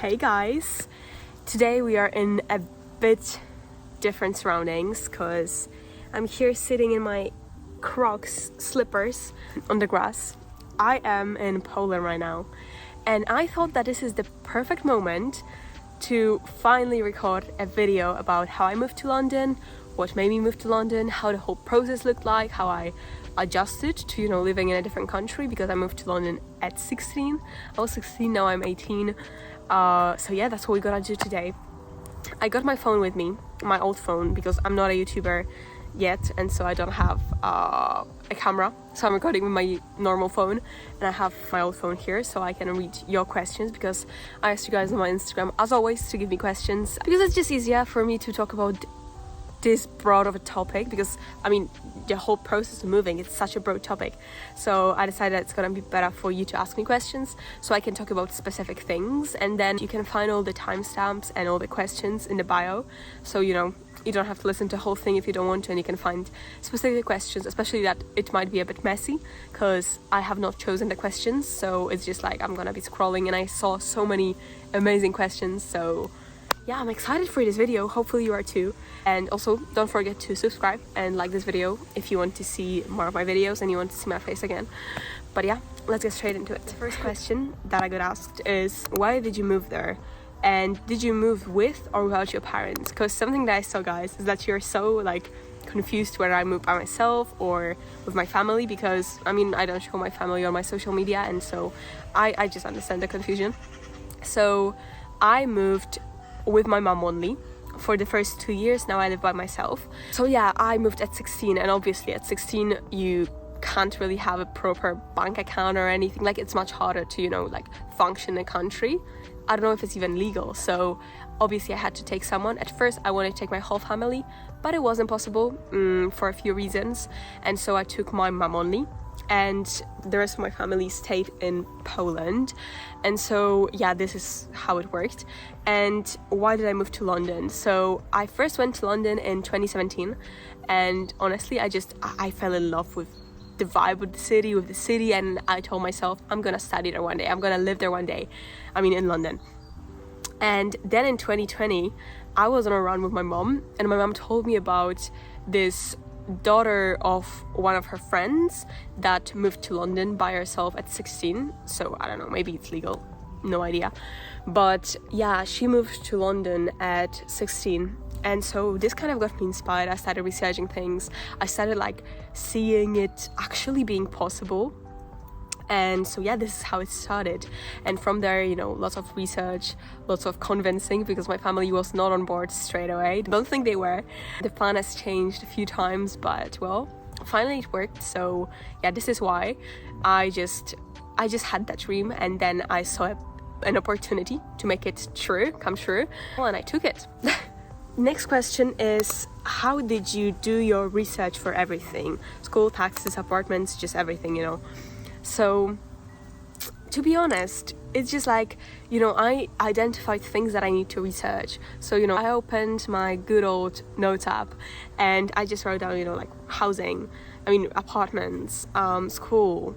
Hey guys, today we are in a bit different surroundings because I'm here sitting in my Crocs slippers on the grass. I am in Poland right now and I thought that this is the perfect moment to finally record a video about how I moved to London, what made me move to London, how the whole process looked like, how I adjusted to living in a different country because I moved to London at 16. I was 16, now I'm 18. So yeah, that's what we're gonna do today. I got my phone with me, my old phone, because I'm not a YouTuber yet and so I don't have a camera, so I'm recording with my normal phone and I have my old phone here so I can read your questions, because I asked you guys on my Instagram as always to give me questions because it's just easier for me to talk about this broad of a topic, because I mean the whole process of moving, it's such a broad topic, so I decided it's gonna be better for you to ask me questions so I can talk about specific things, and then you can find all the timestamps and all the questions in the bio, so you don't have to listen to the whole thing if you don't want to, and you can find specific questions, especially that it might be a bit messy because I have not chosen the questions, so it's just like I'm gonna be scrolling and I saw so many amazing questions, so yeah, I'm excited for this video. Hopefully you are too. And also don't forget to subscribe and like this video if you want to see more of my videos and you want to see my face again. But yeah, let's get straight into it. The first question that I got asked is, why did you move there? And did you move with or without your parents? Because something that I saw, guys, is that you're so confused whether I moved by myself or with my family, because I mean I don't show my family on my social media, and so I just understand the confusion. So I moved with my mom only for the first 2 years. Now I live by myself. So yeah, I moved at 16, and obviously at 16 you can't really have a proper bank account or anything. It's much harder to function in a country. I don't know if it's even legal, so obviously I had to take someone. At first I wanted to take my whole family, but it wasn't possible for a few reasons, and so I took my mom only, and the rest of my family stayed in Poland. And so yeah, this is how it worked. And why did I move to London? So I first went to London in 2017, and honestly I fell in love with the vibe of the city, and I told myself I'm gonna study there one day, I'm gonna live there one day, I mean in London. And then in 2020 I was on a run with my mom, and my mom told me about this daughter of one of her friends that moved to London by herself at 16. So I don't know, maybe it's legal, no idea, but yeah, she moved to London at 16, and so this kind of got me inspired. I started researching things, I started seeing it actually being possible, and so yeah, this is how it started. And from there, lots of research, lots of convincing, because my family was not on board straight away. Don't think they were. The plan has changed a few times, but well, finally it worked. So yeah, this is why I just had that dream, and then I saw an opportunity to make it come true, and I took it. Next question is, how did you do your research for everything? School, taxes, apartments, just everything, So to be honest, it's just I identified things that I need to research. So I opened my good old notes app and I just wrote down housing, apartments, school,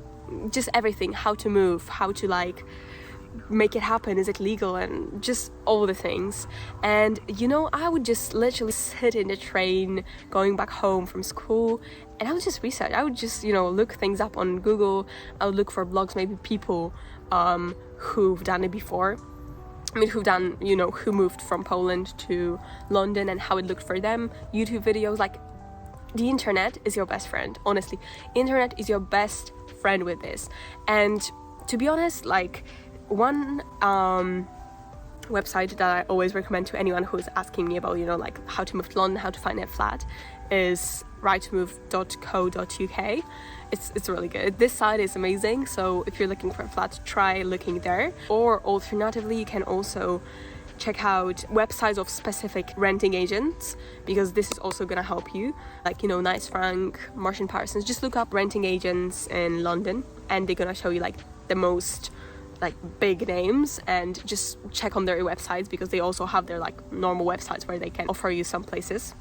just everything, how to move, how to make it happen, is it legal, and just all the things. And I would just literally sit in the train going back home from school, and I would just research. I would just look things up on Google. I would look for blogs, maybe people who've done it before, who moved from Poland to London and how it looked for them. YouTube videos. The internet is your best friend, honestly. Internet is your best friend with this. And to be honest, one website that I always recommend to anyone who's asking me about how to move to London, how to find a flat, is rightmove.co.uk. It's really good. This site is amazing, so if you're looking for a flat, try looking there. Or alternatively, you can also check out websites of specific renting agents, because this is also gonna help you, Nice Frank, Marsh & Parsons. Just look up renting agents in London and they're gonna show you the most big names, and just check on their websites, because they also have their normal websites where they can offer you some places.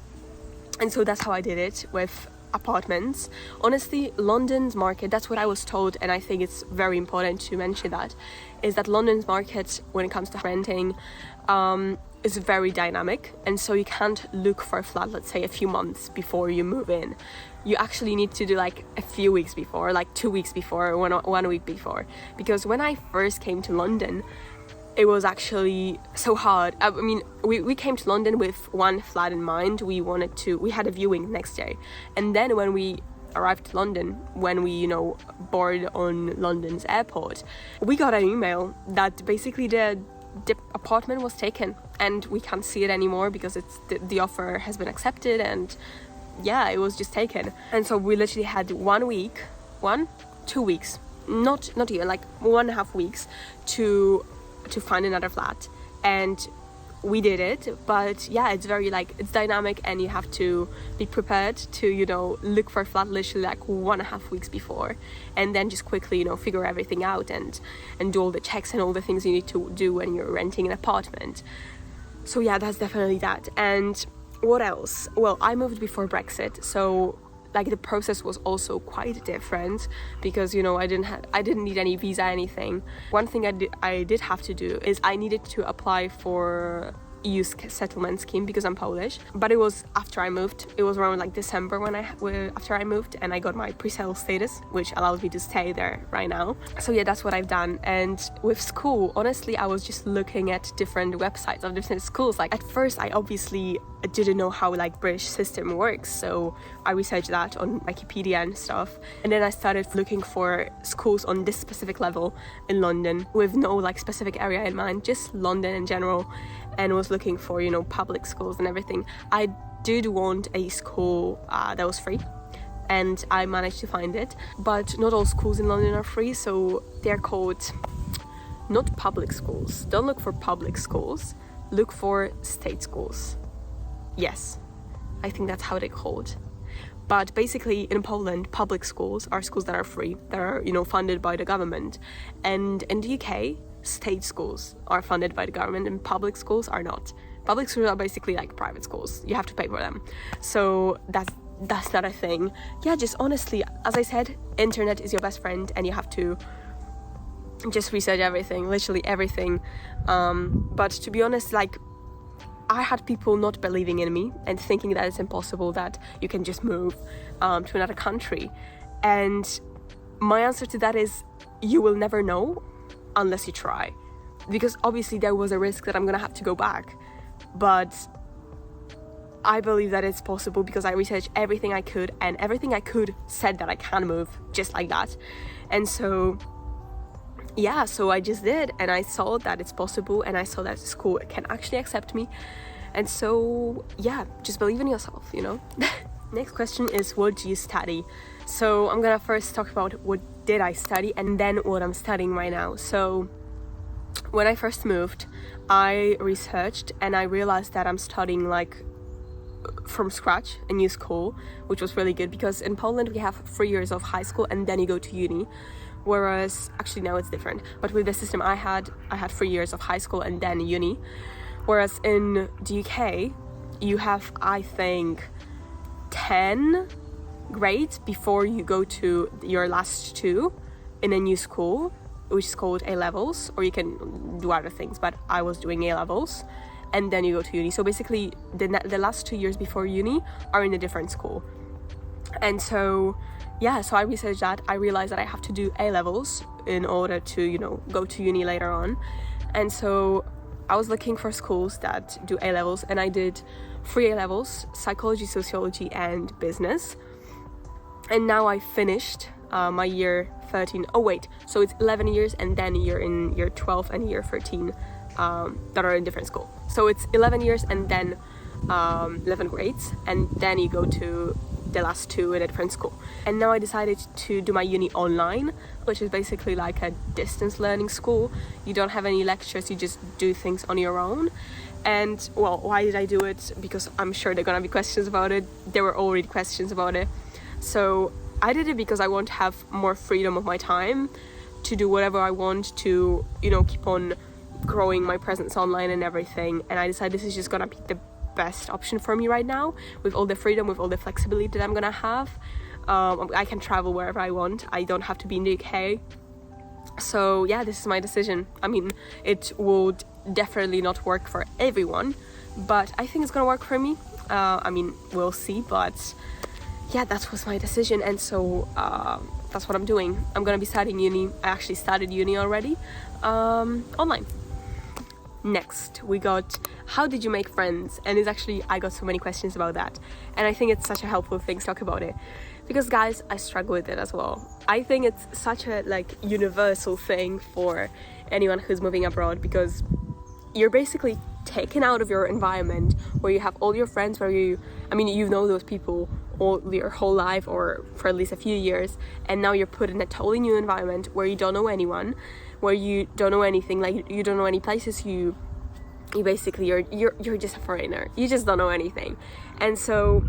And so that's how I did it with apartments. Honestly, London's market, that's what I was told, and I think it's very important to mention that, is that London's market, when it comes to renting, is very dynamic, and so you can't look for a flat, let's say, a few months before you move in. You actually need to do like a few weeks before, like 2 weeks before, or one week before. Because when I first came to London, it was actually so hard. I mean, we came to London with one flat in mind. We had a viewing next day. And then when we arrived to London, when we, boarded on London's airport, we got an email that basically the apartment was taken and we can't see it anymore because the offer has been accepted, and yeah, it was just taken. And so we literally had 2 weeks, not even, like 1.5 weeks to find another flat, and we did it. But yeah, it's very it's dynamic, and you have to be prepared to look for a flat literally like 1.5 weeks before, and then just quickly figure everything out and do all the checks and all the things you need to do when you're renting an apartment. So yeah, that's definitely that. And what else? Well, I moved before Brexit, so the process was also quite different because I didn't need any visa, anything. One thing I did have to do is I needed to apply for EU settlement scheme because I'm Polish, but it was after I moved. It was around December after I moved, and I got my pre-sale status, which allowed me to stay there right now. So yeah, that's what I've done. And with school, honestly, I was just looking at different websites of different schools. At first, I obviously didn't know how British system works, so I researched that on Wikipedia and stuff, and then I started looking for schools on this specific level in London with no specific area in mind, just London in general, and was looking for public schools and everything. I did want a school that was free, and I managed to find it, but not all schools in London are free, so they're called not public schools. Don't look for public schools, look for state schools. Yes, I think that's how they're called. But basically in Poland, public schools are schools that are free, that are funded by the government, and in the UK, state schools are funded by the government and public schools are not. Public schools are basically private schools. You have to pay for them. So that's not a thing. Yeah, just honestly, as I said, internet is your best friend, and you have to just research everything, literally everything. But to be honest, I had people not believing in me and thinking that it's impossible that you can just move to another country. And my answer to that is, you will never know unless you try. Because obviously there was a risk that I'm gonna have to go back. But I believe that it's possible because I researched everything I could, and everything I could said that I can move just like that. And so yeah, so I just did, and I saw that it's possible, and I saw that the school can actually accept me. And so yeah, just believe in yourself, Next question is, what do you study? So I'm gonna first talk about what did I study and then what I'm studying right now. So when I first moved, I researched and I realized that I'm studying from scratch a new school, which was really good because in Poland we have 3 years of high school and then you go to uni. Whereas actually now it's different, but with the system I had 3 years of high school and then uni. Whereas in the UK you have, I think, 10 grades before you go to your last 2 in a new school, which is called A-levels, or you can do other things, but I was doing A-levels, and then you go to uni. So basically the last 2 years before uni are in a different school. And so yeah, so I researched that. I realized that I have to do A-levels in order to, go to uni later on. And so I was looking for schools that do A-levels, and I did 3 A-levels, psychology, sociology, and business. And now I finished my year 13. Oh wait, so it's 11 years, and then you're in year 12 and year 13 that are in different school. So it's 11 years and then 11 grades, and then you go to the last 2 in a different school. And now I decided to do my uni online, which is basically like a distance learning school. You don't have any lectures, you just do things on your own. And well, why did I do it? Because I'm sure there are gonna be questions about it. There were already questions about it. So I did it because I want to have more freedom of my time to do whatever I want to, keep on growing my presence online and everything. And I decided this is just gonna be the best option for me right now, with all the freedom, with all the flexibility that I'm gonna have. I can travel wherever I want. I don't have to be in the UK. So yeah, this is my decision. I mean, it would definitely not work for everyone, but I think it's gonna work for me. I mean, we'll see, but yeah, that was my decision, and so that's what I'm doing. I'm gonna be starting uni. I actually started uni already, online. Next, we got, how did you make friends? And it's actually, I got so many questions about that, and I think it's such a helpful thing to talk about it, because guys, I struggle with it as well. I think it's such a like universal thing for anyone who's moving abroad, because you're basically taken out of your environment where you have all your friends, where you know those people all your whole life, or for at least a few years, and now you're put in a totally new environment where you don't know anyone, where you don't know anything, like you don't know any places, you basically you're just a foreigner, you just don't know anything. And so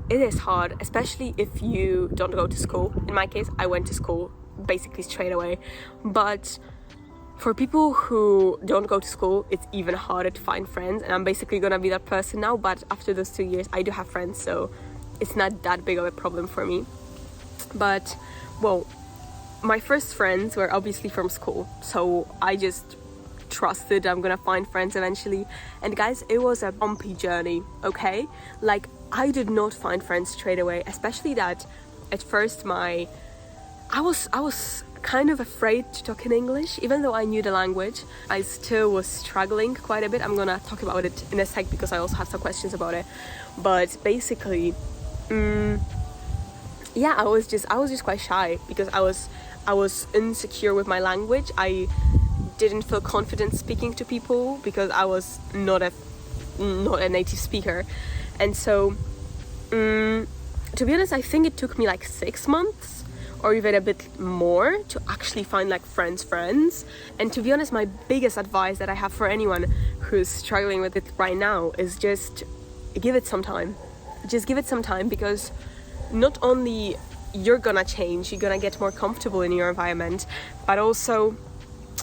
it is hard, especially if you don't go to school. In my case, I went to school basically straight away, but for people who don't go to school, it's even harder to find friends, and I'm basically gonna be that person now. But after those 2 years, I do have friends, so it's not that big of a problem for me. But well, my first friends were obviously from school, so I just trusted I'm gonna find friends eventually. And guys, it was a bumpy journey, okay? Like, I did not find friends straight away, especially that at first I was kind of afraid to talk in English. Even though I knew the language, I still was struggling quite a bit. I'm gonna talk about it in a sec, because I also have some questions about it. But basically, yeah, I was just quite shy, because I was insecure with my language. I didn't feel confident speaking to people because I was not a native speaker. And so to be honest, I think it took me like 6 months or even a bit more to actually find like friends. And to be honest, my biggest advice that I have for anyone who's struggling with it right now is just give it some time. Just give it some time, because not only you're gonna change, you're gonna get more comfortable in your environment, but also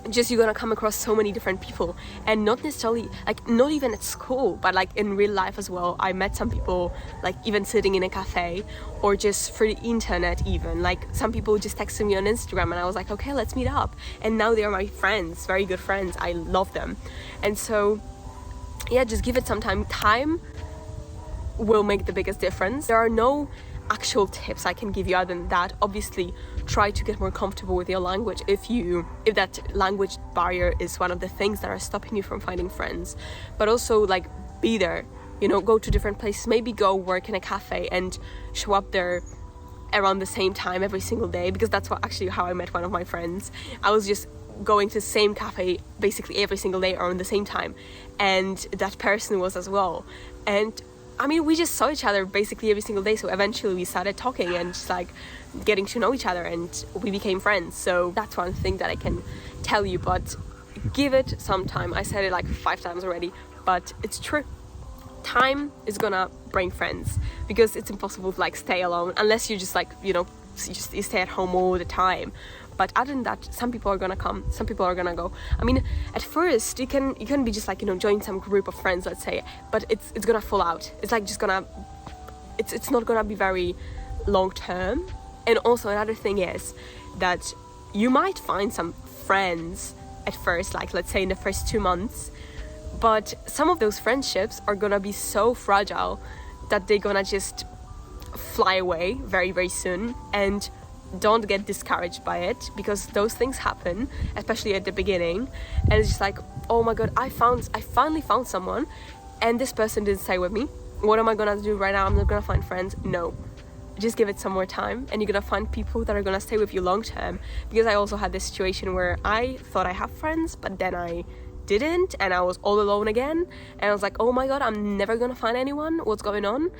just you're gonna come across so many different people, and not necessarily like, not even at school, but like in real life as well. I met some people like even sitting in a cafe, or just through the internet. Even like some people just texted me on Instagram, and I was like, okay, let's meet up, and now they are my friends, very good friends. I love them. And so yeah, just give it some time will make the biggest difference. There are no actual tips I can give you other than that. Obviously, try to get more comfortable with your language if that language barrier is one of the things that are stopping you from finding friends. But also, like, be there, go to different places, maybe go work in a cafe and show up there around the same time every single day, because that's how I met one of my friends. I was just going to the same cafe basically every single day around the same time, and that person was as well. And I mean, we just saw each other basically every single day, so eventually we started talking and just like getting to know each other, and we became friends. So that's one thing that I can tell you, but give it some time. I said it like 5 times already, but it's true. Time is gonna bring friends, because it's impossible to like stay alone unless you just like, you stay at home all the time. But other than that, some people are gonna come, some people are gonna go. I mean, at first you can be just like, join some group of friends, let's say, but it's gonna fall out. It's like just gonna, it's not gonna be very long term. And also another thing is that you might find some friends at first, like let's say in the first 2 months, but some of those friendships are gonna be so fragile that they're gonna just fly away very, very soon. And don't get discouraged by it, because those things happen, especially at the beginning. And it's just like, oh my god, I finally found someone, and this person didn't stay with me. What am I gonna do right now? I'm not gonna find friends. No, just give it some more time, and you're gonna find people that are gonna stay with you long term. Because I also had this situation where I thought I have friends, but then I didn't, and I was all alone again, and I was like, oh my god, I'm never gonna find anyone, what's going on?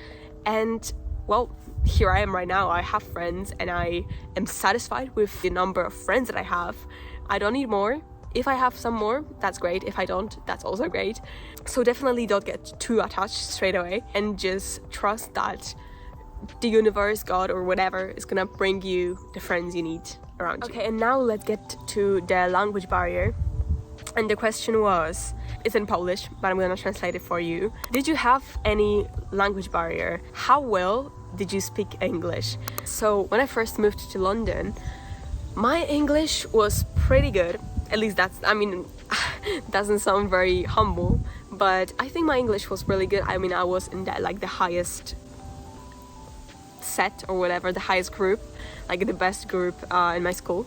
And well, here I am right now. I have friends, and I am satisfied with the number of friends that I have. I don't need more. If I have some more, that's great. If I don't, that's also great. So definitely don't get too attached straight away, and just trust that the universe, God, or whatever is gonna bring you the friends you need around you. Okay, and now let's get to the language barrier. And the question was, it's in Polish, but I'm gonna translate it for you. Did you have any language barrier? How well did you speak English? So when I first moved to London, my English was pretty good. At least doesn't sound very humble, but I think my English was really good. I mean, I was in that, like, the highest set or whatever, the highest group, like the best group in my school.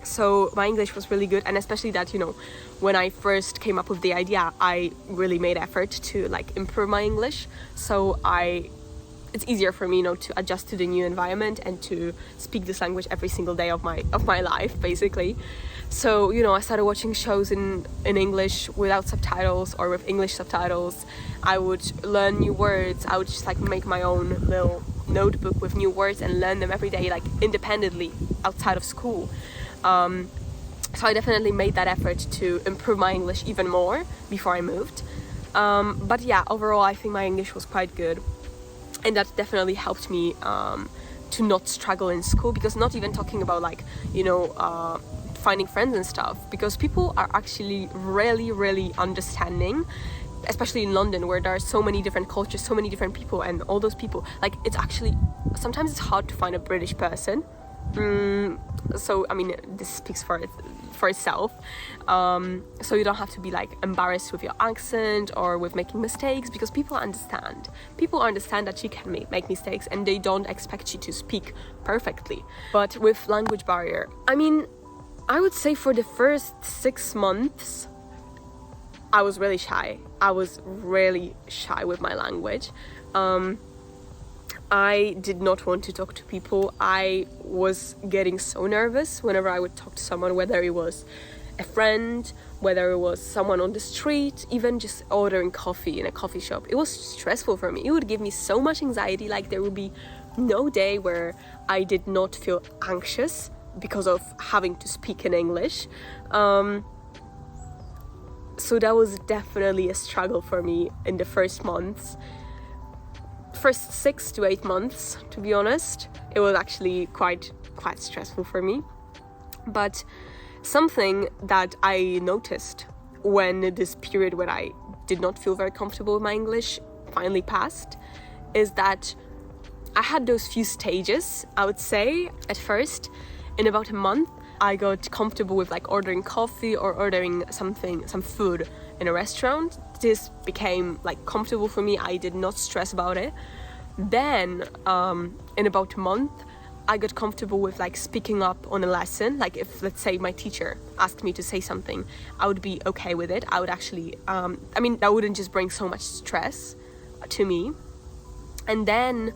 So my English was really good, and especially that, you know, when I first came up with the idea, I really made effort to like improve my English. So it's easier for me, you know, to adjust to the new environment and to speak this language every single day of my life, basically. So, you know, I started watching shows in English without subtitles or with English subtitles. I would learn new words. I would just like make my own little notebook with new words and learn them every day, like independently outside of school. So I definitely made that effort to improve my English even more before I moved. But yeah, overall, I think my English was quite good. And that definitely helped me to not struggle in school, because not even talking about like, you know, finding friends and stuff, because people are actually really, really understanding, especially in London, where there are so many different cultures, so many different people, and all those people, like, it's actually, sometimes it's hard to find a British person. So I mean, this speaks for itself. So you don't have to be like embarrassed with your accent or with making mistakes, because people understand that you can make mistakes, and they don't expect you to speak perfectly. But with language barrier, I mean, I would say for the first 6 months I was really shy. I was really shy with my language. I did not want to talk to people. I was getting so nervous whenever I would talk to someone, whether it was a friend, whether it was someone on the street, even just ordering coffee in a coffee shop. It was stressful for me. It would give me so much anxiety. Like, there would be no day where I did not feel anxious because of having to speak in English. So that was definitely a struggle for me in the first months. First 6 to 8 months, to be honest. It was actually quite stressful for me. But something that I noticed when this period when I did not feel very comfortable with my English finally passed is that I had those few stages, I would say. At first, in about a month, I got comfortable with like ordering coffee or ordering some food in a restaurant. This became like comfortable for me. I did not stress about it. Then in about a month, I got comfortable with like speaking up on a lesson. Like, if, let's say, my teacher asked me to say something, I would be okay with it. I would actually that wouldn't just bring so much stress to me. And then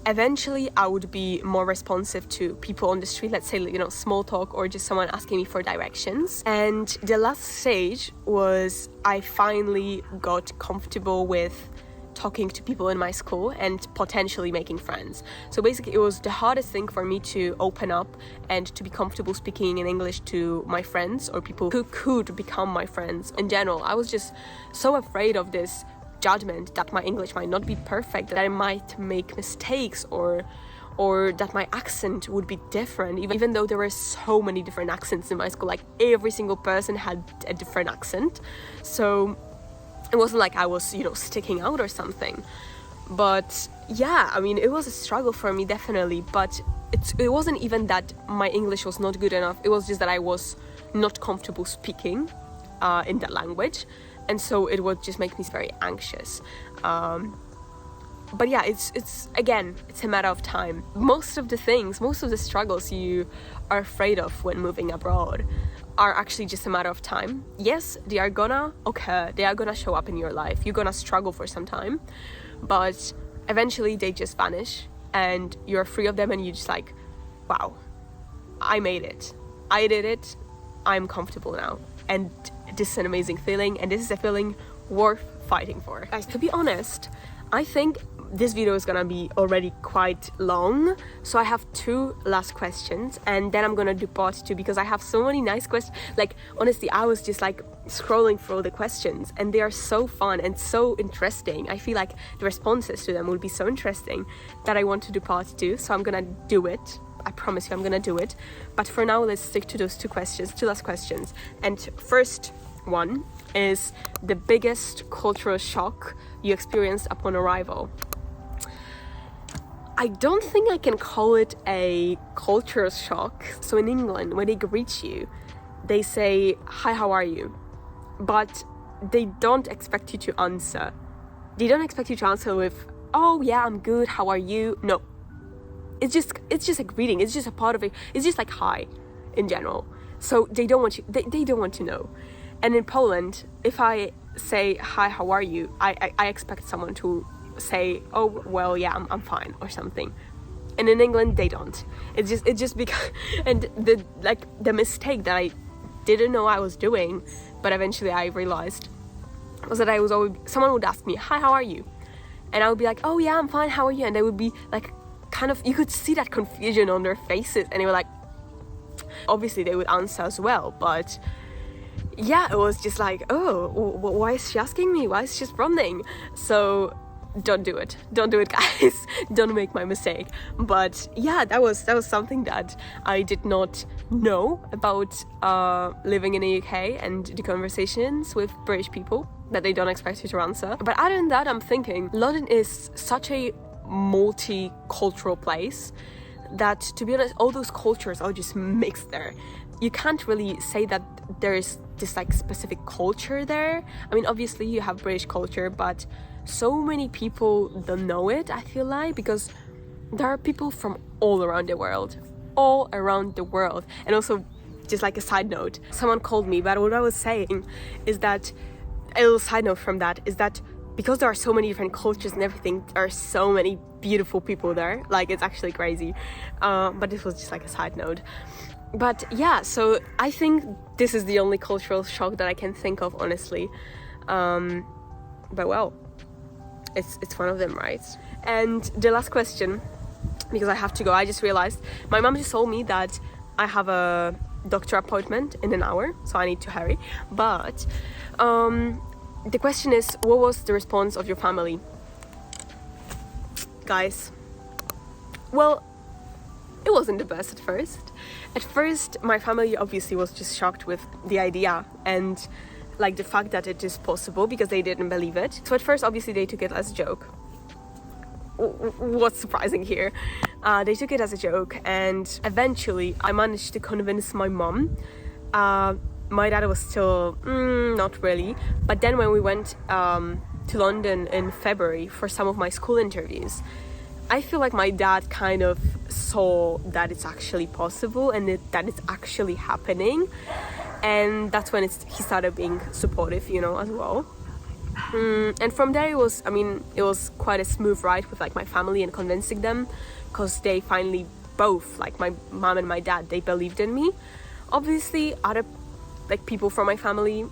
eventually I would be more responsive to people on the street, let's say, you know, small talk or just someone asking me for directions. And the last stage was I finally got comfortable with talking to people in my school and potentially making friends. So basically, it was the hardest thing for me to open up and to be comfortable speaking in English to my friends or people who could become my friends in general. I was just so afraid of this judgment that my English might not be perfect, that I might make mistakes, or that my accent would be different, even though there were so many different accents in my school. Like, every single person had a different accent, so it wasn't like I was, you know, sticking out or something. But yeah, I mean, it was a struggle for me, definitely. But it wasn't even that my English was not good enough. It was just that I was not comfortable speaking in that language. And so it would just make me very anxious. But yeah, it's again, it's a matter of time. Most of the struggles you are afraid of when moving abroad are actually just a matter of time. Yes, they are gonna occur. They are gonna show up in your life. You're gonna struggle for some time, but eventually they just vanish and you're free of them, and you're just like, wow, I made it. I did it. I'm comfortable now. And this is an amazing feeling, and this is a feeling worth fighting for. Guys, to be honest, I think this video is gonna be already quite long, so I have 2 last questions, and then I'm gonna do part 2 because I have so many nice questions. Like, honestly, I was just like scrolling through the questions, and they are so fun and so interesting. I feel like the responses to them will be so interesting that I want to do part 2, so I'm gonna do it. I promise you I'm gonna do it. But for now, let's stick to those 2 last questions. And first one is the biggest cultural shock you experienced upon arrival. I don't think I can call it a cultural shock. So in England, when they greet you, they say, "Hi, how are you?" But they don't expect you to answer. They don't expect you to answer with, "Oh yeah, I'm good, how are you?" No. It's just a greeting. It's just a part of it. It's just like hi in general. So they don't want you, they don't want to know. And in Poland, if I say, "Hi, how are you?" I expect someone to say, "Oh, well, yeah, I'm fine," or something. And in England, they don't. It's just because, and the mistake that I didn't know I was doing, but eventually I realized, was that I was always, someone would ask me, "Hi, how are you?" And I would be like, "Oh yeah, I'm fine, how are you?" And they would be like, kind of, you could see that confusion on their faces, and they were like, obviously they would answer as well, but yeah, it was just like, oh, why is she asking me? Why is she just running? So don't do it, guys. Don't make my mistake. But yeah, that was something that I did not know about living in the UK and the conversations with British people, that they don't expect you to answer. But other than that, I'm thinking London is such a multicultural place that, to be honest, all those cultures are just mixed there. You can't really say that there is this like specific culture there. I mean, obviously you have British culture, but so many people don't know it, I feel like, because there are people from all around the world. And also, just like a side note, someone called me, but what I was saying is that, a little side note from that is that because there are so many different cultures and everything, there are so many beautiful people there. Like, it's actually crazy. But this was just like a side note. But yeah, so I think this is the only cultural shock that I can think of, honestly. But well, it's one of them, right? And the last question, because I have to go, I just realized my mom just told me that I have a doctor appointment in an hour, so I need to hurry. But the question is, what was the response of your family? Guys, well, it wasn't the best at first. At first, my family obviously was just shocked with the idea and like the fact that it is possible, because they didn't believe it. So at first, obviously, they took it as a joke. What's surprising here? They took it as a joke, and eventually I managed to convince my mom. My dad was still not really, but then when we went to London in February for some of my school interviews, I feel like my dad kind of saw that it's actually possible and that it's actually happening, and that's when he started being supportive, as well. And from there it was quite a smooth ride with like my family and convincing them, because they finally both, like my mom and my dad, they believed in me. Obviously other like people from my family,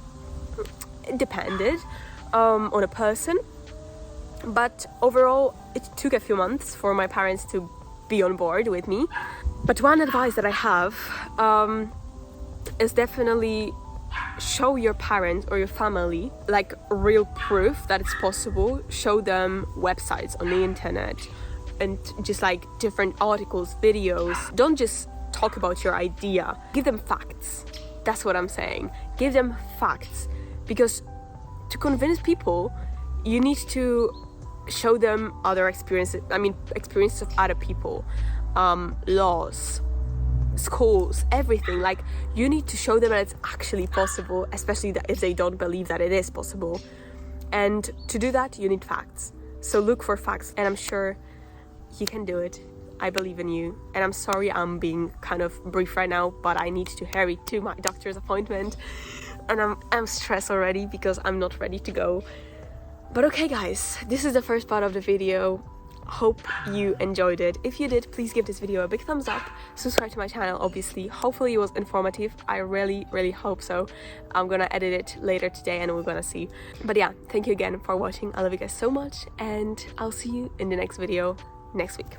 it depended on a person, but overall it took a few months for my parents to be on board with me. But one advice that I have is definitely show your parents or your family like real proof that it's possible. Show them websites on the internet and just like different articles, videos. Don't just talk about your idea, give them facts. That's what I'm saying. Give them facts, because to convince people, you need to show them other experiences. Experiences of other people, laws, schools, everything. Like, you need to show them that it's actually possible, especially if they don't believe that it is possible. And to do that, you need facts. So look for facts, and I'm sure you can do it. I believe in you. And I'm sorry I'm being kind of brief right now, but I need to hurry to my doctor's appointment, and I'm stressed already because I'm not ready to go. But okay, guys, this is the first part of the video. Hope you enjoyed it. If you did, please give this video a big thumbs up. Subscribe to my channel, obviously. Hopefully it was informative. I really hope so. I'm gonna edit it later today and we're gonna see. But yeah, thank you again for watching. I love you guys so much, and I'll see you in the next video next week.